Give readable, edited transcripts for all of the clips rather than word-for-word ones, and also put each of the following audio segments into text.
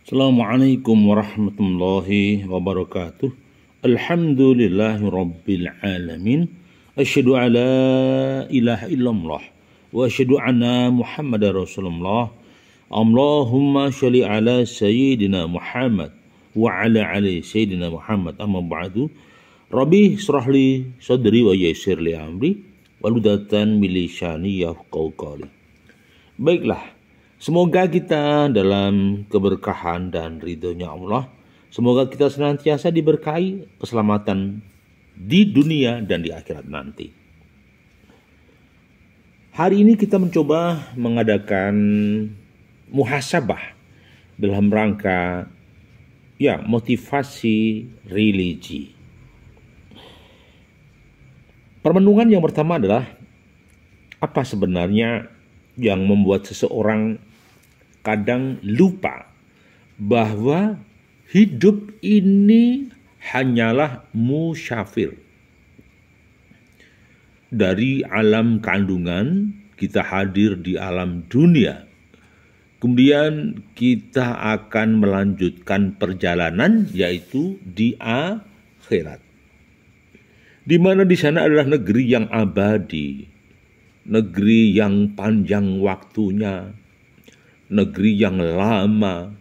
Assalamualaikum warahmatullahi wabarakatuh. Alhamdulillahi rabbil alamin. Asyhadu alla ilaha illallah wa asyhadu anna Muhammadar Rasulullah. Allahumma sholli ala sayyidina Muhammad wa ala ali sayyidina Muhammad. Amma ba'du. Rabbi shrahli sadri wa yassir li amri waludatan min lisani yafqahu qawli. Baiklah, semoga kita dalam keberkahan dan ridhonya Allah. Semoga kita senantiasa diberkahi keselamatan di dunia dan di akhirat nanti. Hari ini kita mencoba mengadakan muhasabah dalam rangka motivasi religi. Permenungan yang pertama adalah apa sebenarnya yang membuat seseorang kadang lupa bahwa hidup ini hanyalah musyafir. Dari alam kandungan kita hadir di alam dunia. Kemudian kita akan melanjutkan perjalanan yaitu di akhirat. Di mana di sana adalah negeri yang abadi. Negeri yang panjang waktunya, negeri yang lama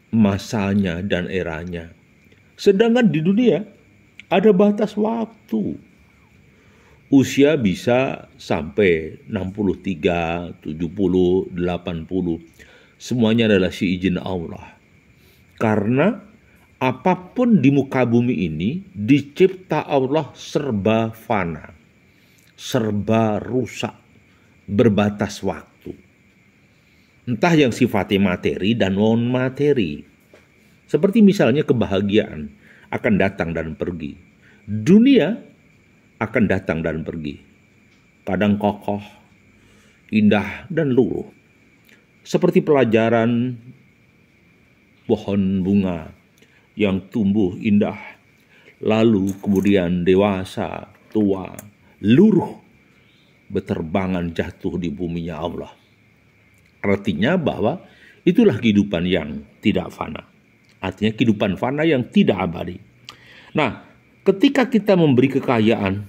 masanya dan eranya. Sedangkan di dunia ada batas waktu. Usia bisa sampai 63, 70, 80. Semuanya adalah si izin Allah. Karena apapun di muka bumi ini dicipta Allah serba fana, serba rusak, berbatas waktu. Entah yang sifatnya materi dan non-materi. Seperti misalnya kebahagiaan akan datang dan pergi. Dunia akan datang dan pergi. Kadang kokoh, indah dan luruh. Seperti pelajaran pohon bunga yang tumbuh indah. Lalu kemudian dewasa, tua, luruh, beterbangan jatuh di buminya Allah. Artinya bahwa itulah kehidupan yang tidak fana. Artinya kehidupan fana yang tidak abadi. Nah, ketika kita memberi kekayaan,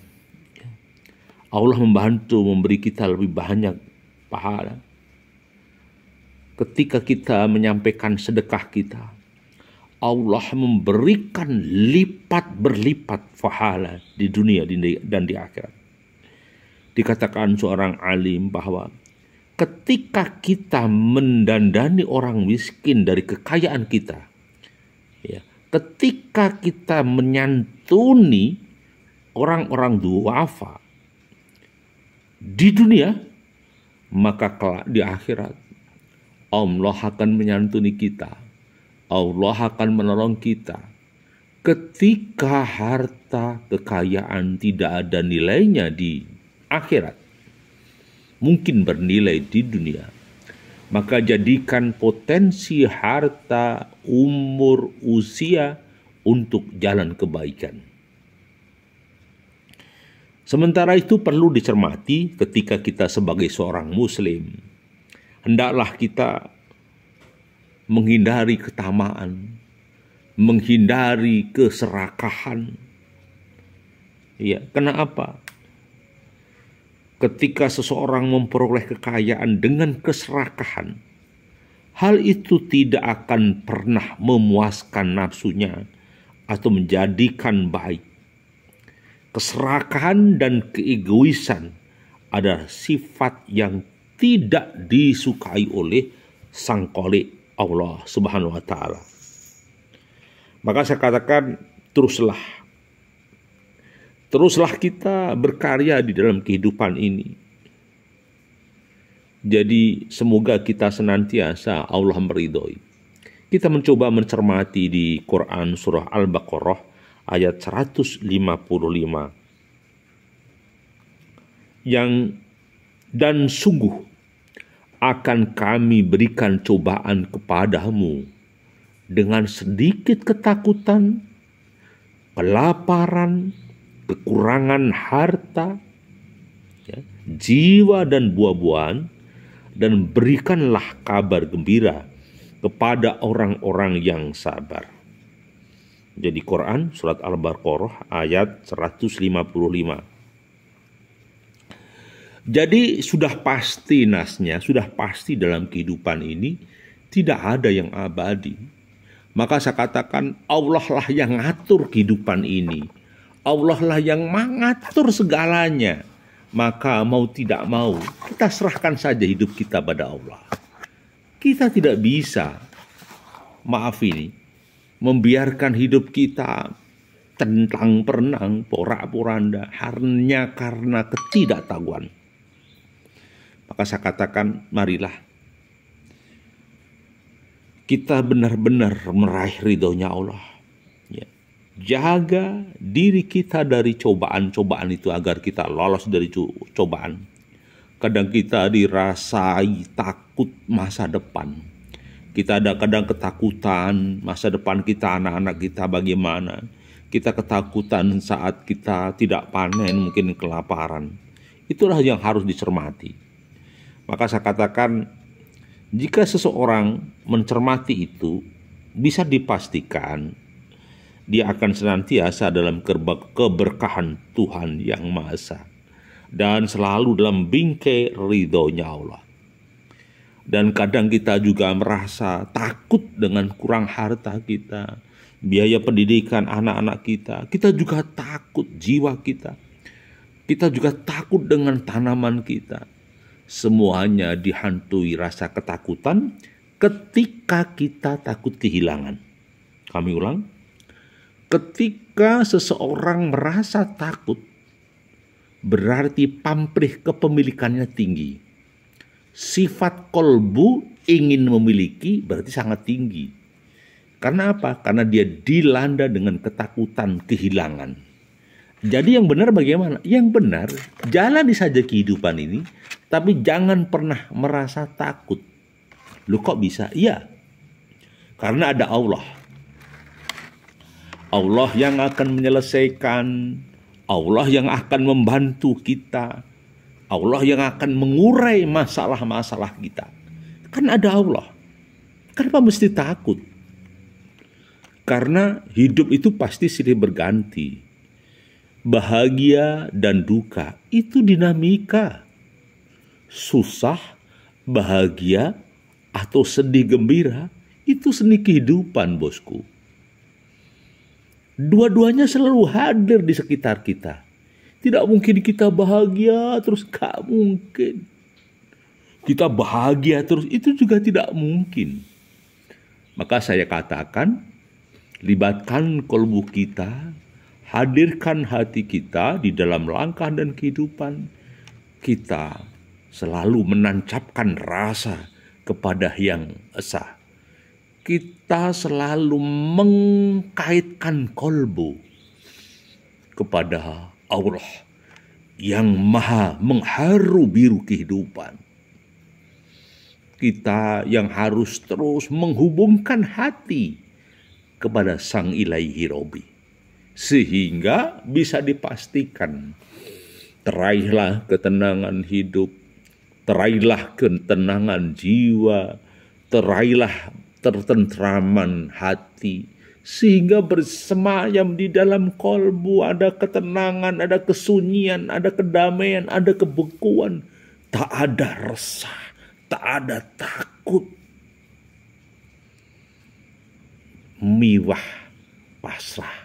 Allah membantu memberi kita lebih banyak pahala. Ketika kita menyampaikan sedekah kita, Allah memberikan lipat berlipat pahala di dunia dan di akhirat. Dikatakan seorang alim bahwa ketika kita mendandani orang miskin dari kekayaan kita, ketika kita menyantuni orang-orang duafa di dunia, maka kelak di akhirat Allah akan menyantuni kita. Allah akan menolong kita. Ketika harta kekayaan tidak ada nilainya di akhirat, mungkin bernilai di dunia, maka jadikan potensi harta, umur, usia untuk jalan kebaikan. Sementara itu perlu dicermati ketika kita sebagai seorang muslim, hendaklah kita menghindari ketamaan, menghindari keserakahan. Kenapa? Ketika seseorang memperoleh kekayaan dengan keserakahan, hal itu tidak akan pernah memuaskan nafsunya atau menjadikan baik. Keserakahan dan keegoisan adalah sifat yang tidak disukai oleh Sang Khalik Allah Subhanahu wa Ta'ala. Maka saya katakan, teruslah kita berkarya di dalam kehidupan ini. Jadi semoga kita senantiasa Allah meridhoi. Kita mencoba mencermati di Quran surah Al-Baqarah ayat 155. Dan sungguh akan kami berikan cobaan kepadamu dengan sedikit ketakutan, kelaparan, kekurangan harta, jiwa dan buah-buahan, dan berikanlah kabar gembira kepada orang-orang yang sabar. Jadi Quran surat Al-Baqarah ayat 155. Jadi sudah pasti nasnya, sudah pasti dalam kehidupan ini tidak ada yang abadi. Maka saya katakan Allah lah yang ngatur kehidupan ini. Allah lah yang mengatur segalanya. Maka mau tidak mau kita serahkan saja hidup kita pada Allah. Kita tidak bisa, maaf ini, membiarkan hidup kita tentang perenang, porak-poranda hanya karena ketidaktahuan. Maka saya katakan, marilah kita benar-benar meraih ridhonya Allah. Ya. Jaga diri kita dari cobaan-cobaan itu agar kita lolos dari cobaan. Kadang kita dirasai takut masa depan. Kita ada kadang ketakutan masa depan kita, anak-anak kita bagaimana. Kita ketakutan saat kita tidak panen, mungkin kelaparan. Itulah yang harus dicermati. Maka saya katakan, jika seseorang mencermati itu, bisa dipastikan dia akan senantiasa dalam keberkahan Tuhan Yang Maha Esa dan selalu dalam bingkai ridhonya Allah. Dan kadang kita juga merasa takut dengan kurang harta kita, biaya pendidikan anak-anak kita juga takut jiwa kita juga takut dengan tanaman kita. Semuanya dihantui rasa ketakutan ketika kita takut kehilangan. Kami ulang, ketika seseorang merasa takut, berarti pamrih kepemilikannya tinggi. Sifat kolbu ingin memiliki berarti sangat tinggi. Karena apa? Karena dia dilanda dengan ketakutan kehilangan. Jadi yang benar bagaimana? Yang benar, jalani saja kehidupan ini, tapi jangan pernah merasa takut. Lu kok bisa? Iya. Karena ada Allah. Allah yang akan menyelesaikan, Allah yang akan membantu kita, Allah yang akan mengurai masalah-masalah kita. Kan ada Allah. Kenapa mesti takut? Karena hidup itu pasti silih berganti. Bahagia dan duka itu dinamika. Susah, bahagia, atau sedih gembira itu seni kehidupan, bosku. Dua-duanya selalu hadir di sekitar kita. Tidak mungkin kita bahagia terus, gak mungkin. Kita bahagia terus, itu juga tidak mungkin. Maka saya katakan, libatkan kolbu kita, hadirkan hati kita di dalam langkah dan kehidupan. Kita selalu menancapkan rasa kepada Yang Esa. Kita selalu mengkaitkan kolbu kepada Allah yang maha mengharu biru kehidupan. Kita yang harus terus menghubungkan hati kepada Sang Ilahi Robi, sehingga bisa dipastikan teraihlah ketenangan hidup, teraihlah ketenangan jiwa, teraihlah tertentraman hati, sehingga bersemayam di dalam kolbu ada ketenangan, ada kesunyian, ada kedamaian, ada kebekuan. Tak ada resah, tak ada takut. Miwah pasrah.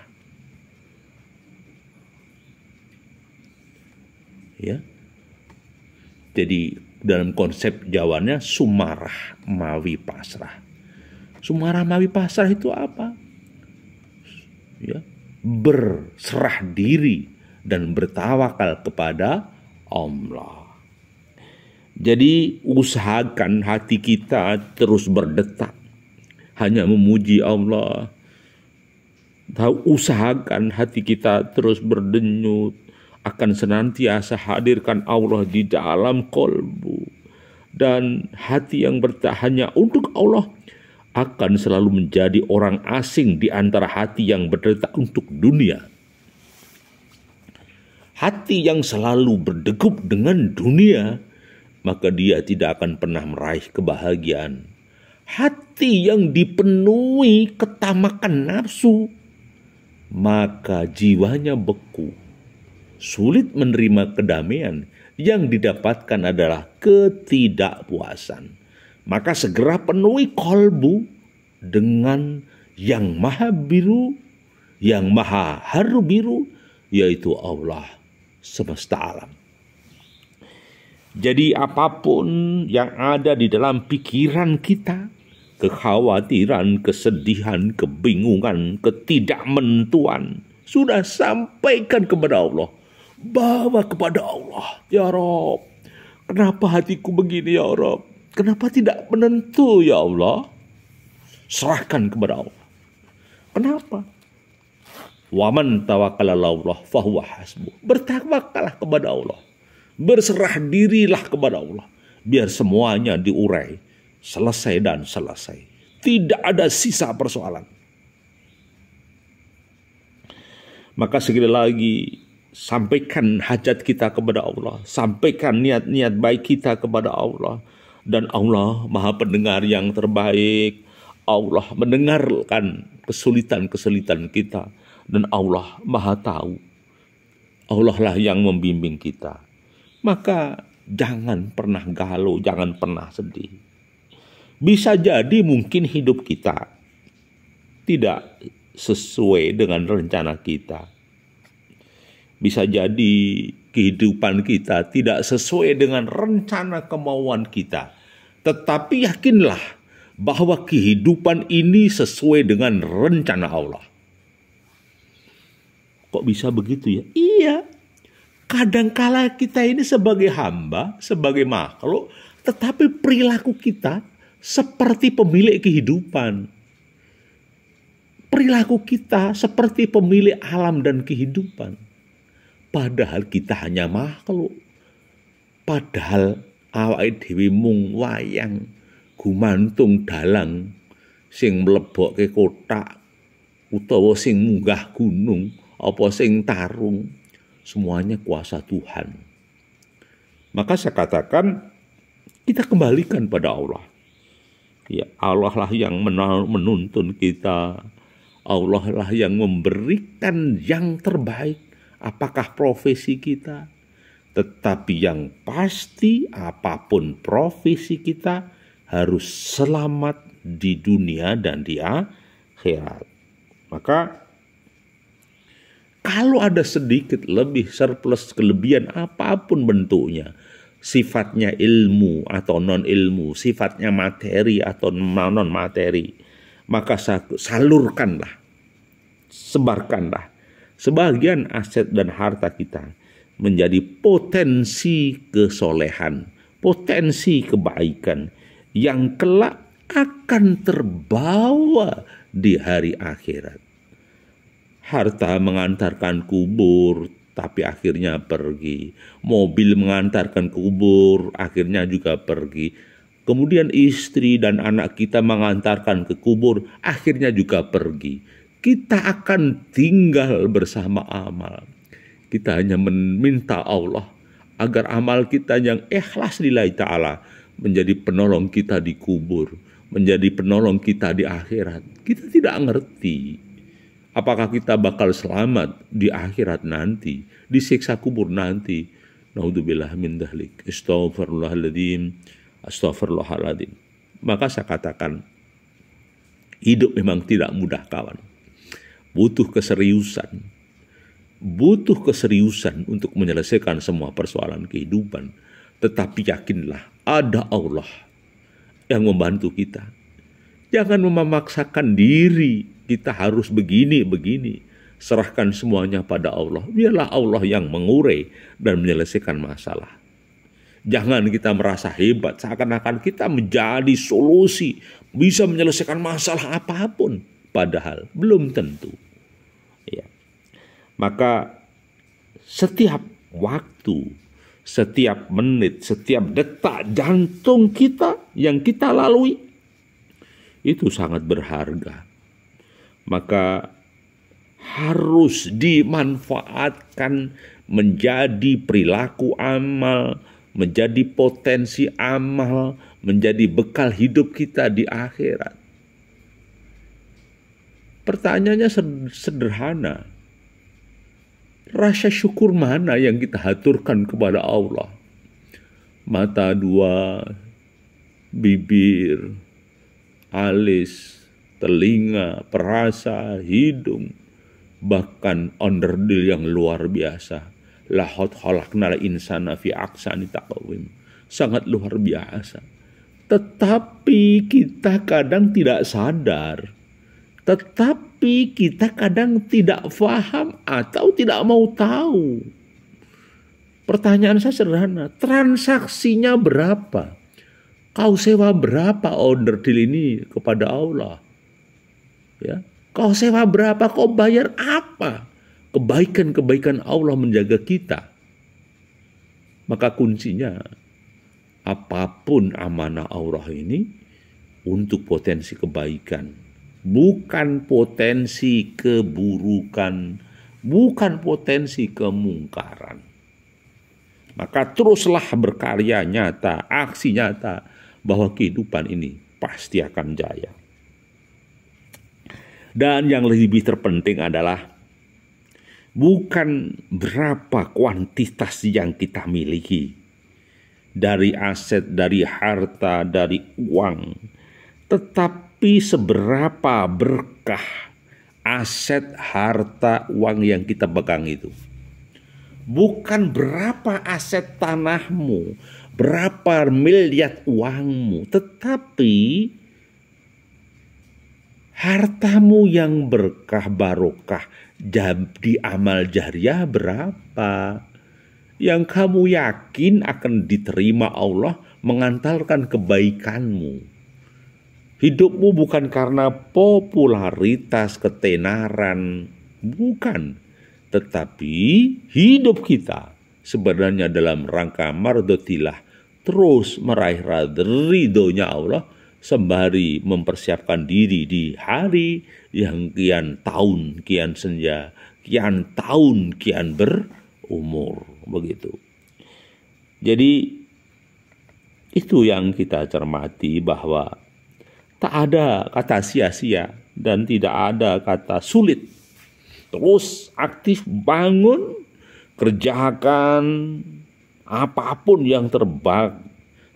Ya. Jadi dalam konsep Jawanya sumarah mawi pasrah. Sumarah mawi pasrah itu apa? Ya, berserah diri dan bertawakal kepada Allah. Jadi usahakan hati kita terus berdetak hanya memuji Allah. Usahakan hati kita terus berdenyut akan senantiasa hadirkan Allah di dalam kolbu. Dan hati yang bertahannya untuk Allah akan selalu menjadi orang asing di antara hati yang berdetak untuk dunia. Hati yang selalu berdegup dengan dunia, maka dia tidak akan pernah meraih kebahagiaan. hati yang dipenuhi ketamakan nafsu, maka jiwanya beku, sulit menerima kedamaian. Yang didapatkan adalah ketidakpuasan. Maka segera penuhi kolbu dengan yang maha biru, yang maha haru biru, yaitu Allah semesta alam. Jadi apapun yang ada di dalam pikiran kita, kekhawatiran, kesedihan, kebingungan, ketidakmentuan, sudah sampaikan kepada Allah. Bawa kepada Allah. Ya Rabb, kenapa hatiku begini ya Rabb? Kenapa tidak menentu ya Allah? Serahkan kepada Allah. Kenapa? Waman tawakkala 'ala Allah fahuwa hasbuh. Bertawakkallah kepada Allah. Berserah dirilah kepada Allah. Biar semuanya diurai. Selesai dan selesai. Tidak ada sisa persoalan. Maka sekali lagi, sampaikan hajat kita kepada Allah. Sampaikan niat-niat baik kita kepada Allah. Dan Allah maha pendengar yang terbaik. Allah mendengarkan kesulitan-kesulitan kita. Dan Allah maha tahu. Allah lah yang membimbing kita. Maka jangan pernah galau, jangan pernah sedih. Bisa jadi mungkin hidup kita tidak sesuai dengan rencana kita. Bisa jadi kehidupan kita tidak sesuai dengan rencana kemauan kita. Tetapi yakinlah bahwa kehidupan ini sesuai dengan rencana Allah. Kok bisa begitu ya? Iya. Kadangkala kita ini sebagai hamba, sebagai makhluk, tetapi perilaku kita seperti pemilik kehidupan. Perilaku kita seperti pemilik alam dan kehidupan. Padahal kita hanya makhluk. Padahal awake dhewe mung wayang gumantung dalang sing mlebokke kotak utawa sing munggah gunung apa sing tarung, semuanya kuasa Tuhan. Maka saya katakan kita kembalikan pada Allah. Ya, Allah lah yang menuntun kita. Allah lah yang memberikan yang terbaik. Apakah profesi kita? Tetapi yang pasti apapun profesi kita harus selamat di dunia dan di akhirat. Maka kalau ada sedikit lebih surplus kelebihan apapun bentuknya, sifatnya ilmu atau non ilmu, sifatnya materi atau non materi, maka salurkanlah, sebarkanlah sebagian aset dan harta kita menjadi potensi kesolehan, potensi kebaikan yang kelak akan terbawa di hari akhirat. Harta mengantarkan kubur, tapi akhirnya pergi. Mobil mengantarkan kubur, akhirnya juga pergi. Kemudian istri dan anak kita mengantarkan ke kubur, akhirnya juga pergi. Kita akan tinggal bersama amal. Kita hanya meminta Allah agar amal kita yang ikhlas lillahi ta'ala menjadi penolong kita di kubur, menjadi penolong kita di akhirat. Kita tidak ngerti apakah kita bakal selamat di akhirat nanti, di siksa kubur nanti. Naudzubillah min dzalik. Astaghfirullahaladzim. Astaghfirullahaladzim. Maka saya katakan, hidup memang tidak mudah, kawan. Butuh keseriusan. Butuh keseriusan untuk menyelesaikan semua persoalan kehidupan. Tetapi yakinlah, ada Allah yang membantu kita. Jangan memaksakan diri, kita harus begini. Serahkan semuanya pada Allah. Biarlah Allah yang mengurai dan menyelesaikan masalah. Jangan kita merasa hebat, seakan-akan kita menjadi solusi, bisa menyelesaikan masalah apapun. Padahal belum tentu. Ya. Maka setiap waktu, setiap menit, setiap detak jantung kita yang kita lalui, itu sangat berharga. Maka harus dimanfaatkan menjadi perilaku amal, menjadi potensi amal, menjadi bekal hidup kita di akhirat. Pertanyaannya sederhana. Rasa syukur mana yang kita haturkan kepada Allah? Mata dua, bibir, alis, telinga, perasa, hidung, bahkan onderdil yang luar biasa. Lahot khalaqnal insana fi ahsani taqwim. Sangat luar biasa. Tetapi kita kadang tidak sadar. Tetapi kita kadang tidak paham atau tidak mau tahu. Pertanyaan saya sederhana, transaksinya berapa? Kau sewa berapa onderdil ini kepada Allah? Ya, kau sewa berapa? Kau bayar apa? Kebaikan-kebaikan Allah menjaga kita. Maka kuncinya, apapun amanah Allah ini untuk potensi kebaikan, bukan potensi keburukan, bukan potensi kemungkaran. Maka teruslah berkarya nyata, aksi nyata, bahwa kehidupan ini pasti akan jaya. Dan yang lebih terpenting adalah bukan berapa kuantitas yang kita miliki dari aset, dari harta, dari uang, tetapi seberapa berkah aset, harta, uang yang kita pegang itu. Bukan berapa aset tanahmu, berapa miliar uangmu, tetapi hartamu yang berkah barokah di amal jariah berapa yang kamu yakin akan diterima Allah mengantarkan kebaikanmu. Hidupmu bukan karena popularitas, ketenaran, bukan. Tetapi hidup kita sebenarnya dalam rangka mardotillah, terus meraih ridhonya Allah sembari mempersiapkan diri di hari yang kian tahun, kian senja, kian tahun, kian berumur. Begitu. Jadi itu yang kita cermati, bahwa tak ada kata sia-sia dan tidak ada kata sulit. Terus aktif bangun, kerjakan apapun yang terbaik.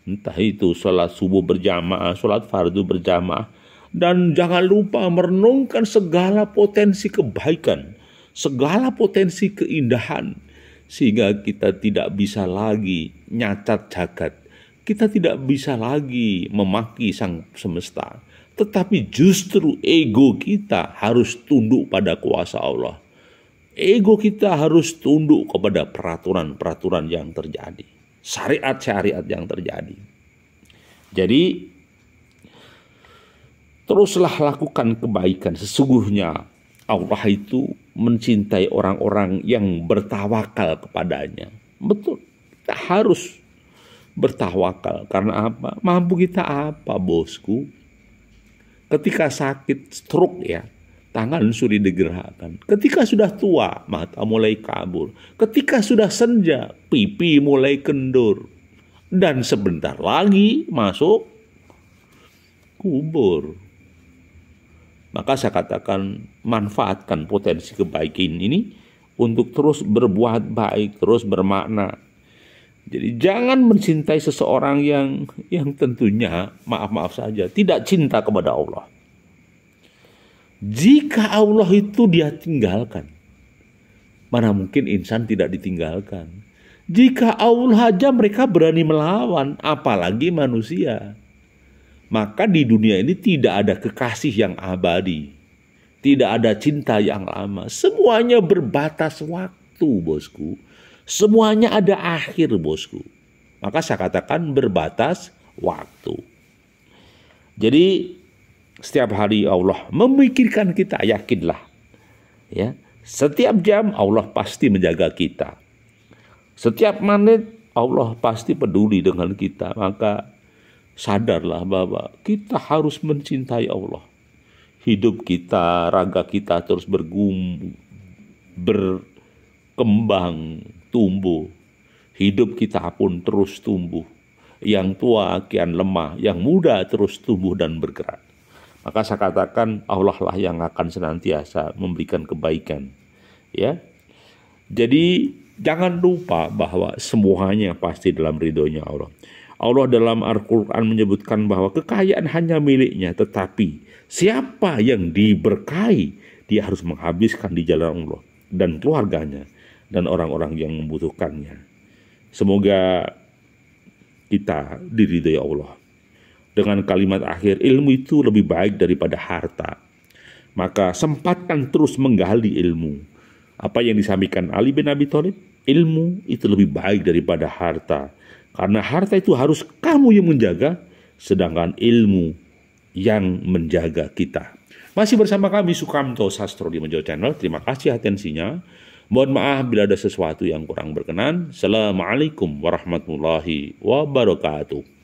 Entah itu sholat subuh berjamaah, sholat fardu berjamaah. Dan jangan lupa merenungkan segala potensi kebaikan, segala potensi keindahan. Sehingga kita tidak bisa lagi nyacat jagat. Kita tidak bisa lagi memaki sang semesta. Tetapi justru ego kita harus tunduk pada kuasa Allah. Ego kita harus tunduk kepada peraturan-peraturan yang terjadi. Syariat-syariat yang terjadi. Jadi, teruslah lakukan kebaikan. Sesungguhnya Allah itu mencintai orang-orang yang bertawakal kepadanya. Betul, kita harus bertawakal. Karena apa? Mampu kita apa, bosku? Ketika sakit stroke ya, tangan sudah digerakkan. Ketika sudah tua, mata mulai kabur. Ketika sudah senja, pipi mulai kendur. Dan sebentar lagi masuk kubur. Maka saya katakan, manfaatkan potensi kebaikan ini untuk terus berbuat baik, terus bermakna. Jadi jangan mencintai seseorang yang tentunya, maaf-maaf saja, tidak cinta kepada Allah. Jika Allah itu dia tinggalkan, mana mungkin insan tidak ditinggalkan. Jika Allah aja mereka berani melawan, apalagi manusia. Maka di dunia ini tidak ada kekasih yang abadi. Tidak ada cinta yang lama. Semuanya berbatas waktu, bosku. Semuanya ada akhir, bosku. Maka saya katakan berbatas waktu. Jadi setiap hari Allah memikirkan kita, yakinlah. Ya, setiap jam Allah pasti menjaga kita. Setiap menit Allah pasti peduli dengan kita. Maka sadarlah bahwa kita harus mencintai Allah. Hidup kita, raga kita terus berkembang, tumbuh. hidup kita pun terus tumbuh. Yang tua kian lemah, yang muda terus tumbuh dan bergerak. Maka saya katakan Allah lah yang akan senantiasa memberikan kebaikan. Ya, jadi jangan lupa bahwa semuanya pasti dalam ridhonya Allah. Allah dalam Al-Quran menyebutkan bahwa kekayaan hanya miliknya, tetapi siapa yang diberkahi, dia harus menghabiskan di jalan Allah dan keluarganya dan orang-orang yang membutuhkannya. Semoga kita diridhoi Allah. Dengan kalimat akhir, ilmu itu lebih baik daripada harta. Maka sempatkan terus menggali ilmu. Apa yang disampaikan Ali bin Abi Thalib, ilmu itu lebih baik daripada harta. Karena harta itu harus kamu yang menjaga, sedangkan ilmu yang menjaga kita. Masih bersama kami Sukamto Sastro di Mojo Channel. Terima kasih atensinya. Mohon maaf bila ada sesuatu yang kurang berkenan. Assalamualaikum warahmatullahi wabarakatuh.